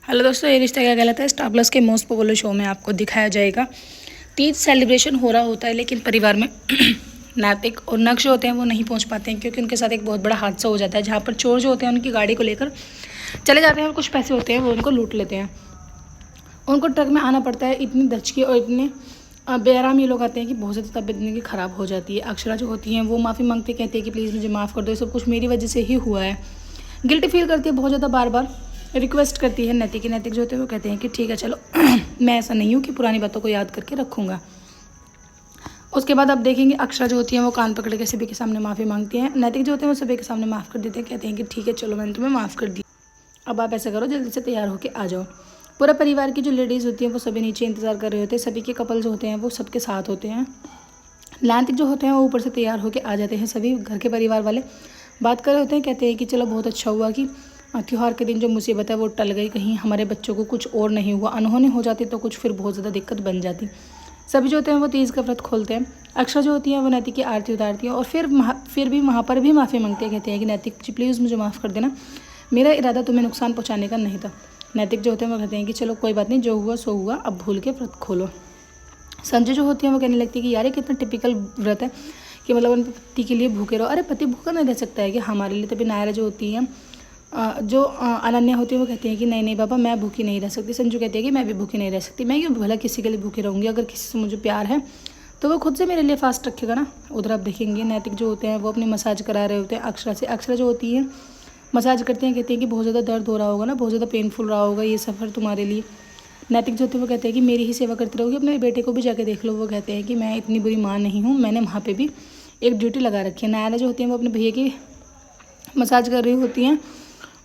Hello दोस्तों, ये रिश्ता क्या कहलाता है स्टार प्लस के मोस्ट पॉपुलर शो में आपको दिखाया जाएगा। तीज सेलिब्रेशन हो रहा होता है, लेकिन परिवार में नैतिक और नक्श होते हैं वो नहीं पहुंच पाते हैं, क्योंकि उनके साथ एक बहुत बड़ा हादसा हो जाता है, जहां पर चोर जो होते हैं उनकी गाड़ी को लेकर चले जाते हैं और कुछ पैसे होते हैं वो उनको लूट लेते हैं। उनको ट्रक में आना पड़ता है। इतनी दचकी और इतने बेआराम ये लोग आते हैं कि बहुत ज़्यादा तबीयत इनकी ख़राब हो जाती है। अक्षरा जो होती हैं वो माफ़ी मांगते कहती है कि प्लीज़ मुझे माफ़ कर दो, ये सब कुछ मेरी वजह से ही हुआ है। गिल्टी फील करती है बहुत ज़्यादा, बार बार रिक्वेस्ट करती है। नैतिक जो होते हैं वो कहते हैं कि ठीक है चलो मैं ऐसा नहीं हूँ कि पुरानी बातों को याद करके रखूँगा। उसके बाद आप देखेंगे अक्षरा जो होती है वो कान पकड़ के सभी के सामने माफ़ी मांगती हैं। नैतिक जो होते हैं वो सभी के सामने माफ़ कर देते हैं, कहते हैं कि ठीक है चलो मैंने तुम्हें माफ़ कर दी, अब आप ऐसा करो जल्दी से तैयार होकर आ जाओ। पूरा परिवार की जो लेडीज़ होती हैं वो सभी नीचे इंतज़ार कर रहे होते हैं। सभी के कपल जो होते हैं वो सबके साथ होते हैं। नैतिक जो होते हैं वो ऊपर से तैयार होकर आ जाते हैं। सभी घर के परिवार वाले बात कर रहे होते हैं, कहते हैं कि चलो बहुत अच्छा हुआ कि त्यौहार के दिन जो मुसीबत है वो टल गई, कहीं हमारे बच्चों को कुछ और नहीं हुआ, अनहोनी हो जाती तो कुछ फिर बहुत ज़्यादा दिक्कत बन जाती। सभी जो होते हैं वो तीज का व्रत खोलते हैं। अक्षरा जो होती है वो नैतिक की आरती उतारती है और फिर भी वहाँ पर भी माफ़ी मांगते हैं, कहते हैं कि नैतिक जी प्लीज़ मुझे माफ़ कर देना, मेरा इरादा तुम्हें नुकसान पहुँचाने का नहीं था। नैतिक जो होते हैं वो कहते हैं कि चलो कोई बात नहीं, जो हुआ सो हुआ, अब भूल के व्रत खोलो। संजय जो होती है वो कहने लगती है कि यार ये कितना टिपिकल व्रत है कि मतलब उन पति के लिए भूखे रहो। अरे पति भूखा नहीं रह सकता है कि हमारे लिए। तभी नायरा जो होती है जो अनन्या होती है वो कहती है कि नहीं नहीं बाबा मैं भूखी नहीं रह सकती। संजू कहती है कि मैं भी भूखी नहीं रह सकती, मैं क्यों भला किसी के लिए भूखी रहूँगी, अगर किसी से मुझे प्यार है तो वो खुद से मेरे लिए फास्ट रखेगा ना। उधर आप देखेंगे नैतिक जो होते हैं वो अपनी मसाज करा रहे होते हैं अक्षरा से। अक्षरा जो होती है मसाज करते हैं, कहते हैं कि बहुत ज़्यादा दर्द हो रहा होगा ना, बहुत ज़्यादा पेनफुल रहा होगा ये सफ़र तुम्हारे लिए। नैतिक जो होते हैं वो कहते हैं कि मेरी ही सेवा करती रहोगी, अपने बेटे को भी जाके देख लो। वो कहते हैं कि मैं इतनी बुरी माँ नहीं हूँ, मैंने वहाँ पे भी एक ड्यूटी लगा रखी है। नायरा जो होती हैं वो अपने भैया की मसाज कर रही होती हैं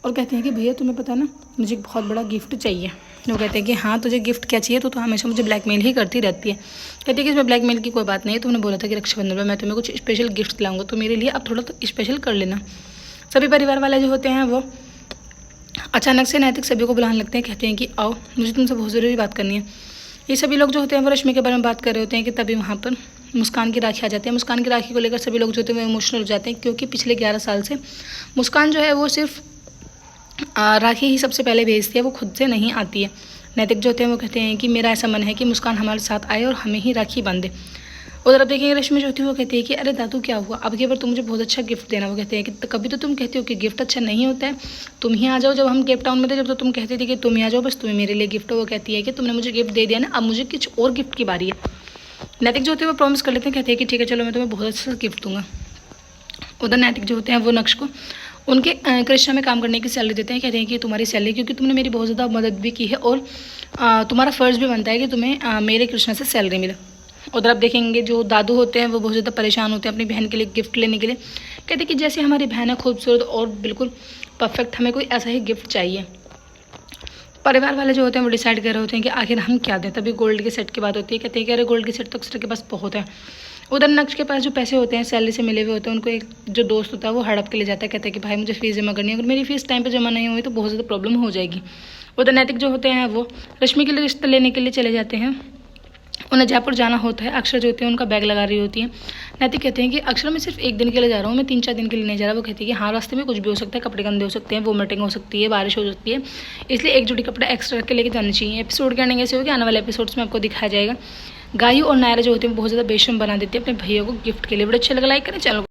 और कहते हैं कि भैया तुम्हें पता है ना मुझे एक बहुत बड़ा गिफ्ट चाहिए। वो कहते हैं कि हाँ तुझे गिफ्ट क्या चाहिए, तो हमेशा मुझे ब्लैकमेल ही करती रहती है। कहती है कि इसमें ब्लैकमेल की कोई बात नहीं है, तुमने बोला था कि रक्षाबंधन में मैं तुम्हें कुछ स्पेशल गिफ्ट दिलाऊंगा, तो मेरे लिए अब थोड़ा तो स्पेशल कर लेना। सभी परिवार वाले जो होते हैं वो अचानक से नैतिक सभी को बुलाने लगते हैं, कहते हैं कि आओ मुझे तुमसे बहुत ज़रूरी बात करनी है। ये सभी लोग जो होते हैं वो रश्मि के बारे में बात कर रहे होते हैं कि तभी वहाँ पर मुस्कान की राखी आ जाती है। मुस्कान की राखी को लेकर सभी लोग जो होते हैं वो इमोशनल हो जाते हैं, क्योंकि पिछले 11 साल से मुस्कान जो है वो सिर्फ राखी ही सबसे पहले भेजती है, वो खुद से नहीं आती है। नैतिक जो होते हैं वो कहते हैं कि मेरा ऐसा मन है कि मुस्कान हमारे साथ आए और हमें ही राखी बांधे। उधर अब देखेंगे रश्मि जो होती है वो कहती है कि अरे दादू क्या हुआ, अब की बार तुम मुझे बहुत अच्छा गिफ्ट देना। वो कहते हैं कि कभी तो तुम कहती हो कि गिफ्ट अच्छा नहीं होता है, तुम ही आ जाओ। जब हम केप टाउन में थे जब तो तुम कहती थी कि तुम ही आ जाओ, बस तुम्हें मेरे लिए गिफ्ट हो। वो कहती है कि तुमने मुझे गिफ्ट दे दिया ना, अब मुझे कुछ और गिफ्ट की बारी है। नैतिक जो होते हैं वो प्रॉमिस कर लेते हैं, कहते हैं कि ठीक है चलो मैं तुम्हें बहुत अच्छा गिफ्ट दूंगा। उधर नैतिक जो होते हैं वो नक्श को उनके कृष्णा में काम करने की सैलरी देते हैं, कहते हैं कि तुम्हारी सैलरी, क्योंकि तुमने मेरी बहुत ज़्यादा मदद भी की है और तुम्हारा फ़र्ज़ भी बनता है कि तुम्हें मेरे कृष्णा से सैलरी मिले। उधर आप देखेंगे जो दादू होते हैं वो बहुत ज़्यादा परेशान होते हैं अपनी बहन के लिए गिफ्ट लेने के लिए। कहते हैं कि जैसे हमारी बहन है खूबसूरत और बिल्कुल परफेक्ट, हमें कोई ऐसा ही गिफ्ट चाहिए। परिवार वाले जो होते हैं वो डिसाइड कर रहे होते हैं कि आखिर हम क्या दें। तभी गोल्ड के सेट की बात होती है, कहते हैं कि अरे गोल्ड के सेट तो अक्षरा के पास बहुत है। उधर नक्श के पास जो पैसे होते हैं सैलरी से मिले हुए होते हैं, उनको एक जो दोस्त होता है वो हड़प के ले जाता है, कहता है कि भाई मुझे फीस जमा करनी है, अगर मेरी फीस टाइम पे जमा नहीं हुई तो बहुत ज़्यादा प्रॉब्लम हो जाएगी। उधर नैतिक जो होते हैं वो रश्मि के लिए रिश्ता लेने के लिए चले जाते हैं। उन्हें जयपुर जाना होता है। अक्षरा जो होती है उनका बैग लगा रही होती है। नैतिक कहते हैं कि अक्षरा मैं सिर्फ 1 दिन के लिए जा रहा हूँ, मैं 3-4 दिन के लिए नहीं जा रहा। वो कहती है कि हाँ रास्ते में कुछ भी हो सकता है, कपड़े गंदे हो सकते हैं, वोमिटिंग हो सकती है, बारिश हो सकती है, इसलिए एक जोड़ी कपड़े एक्स्ट्रा रख के लेके जाने चाहिए। एपिसोड के एंडिंग ऐसे होगी, आने वाले एपिसोड्स में आपको दिखाया जाएगा। गायू और नायरा जो होती है बहुत ज़्यादा बेशर्म बना देती है अपने भैया को गिफ्ट के लिए। बड़ा अच्छा लगा, लाइक करें चैनल को।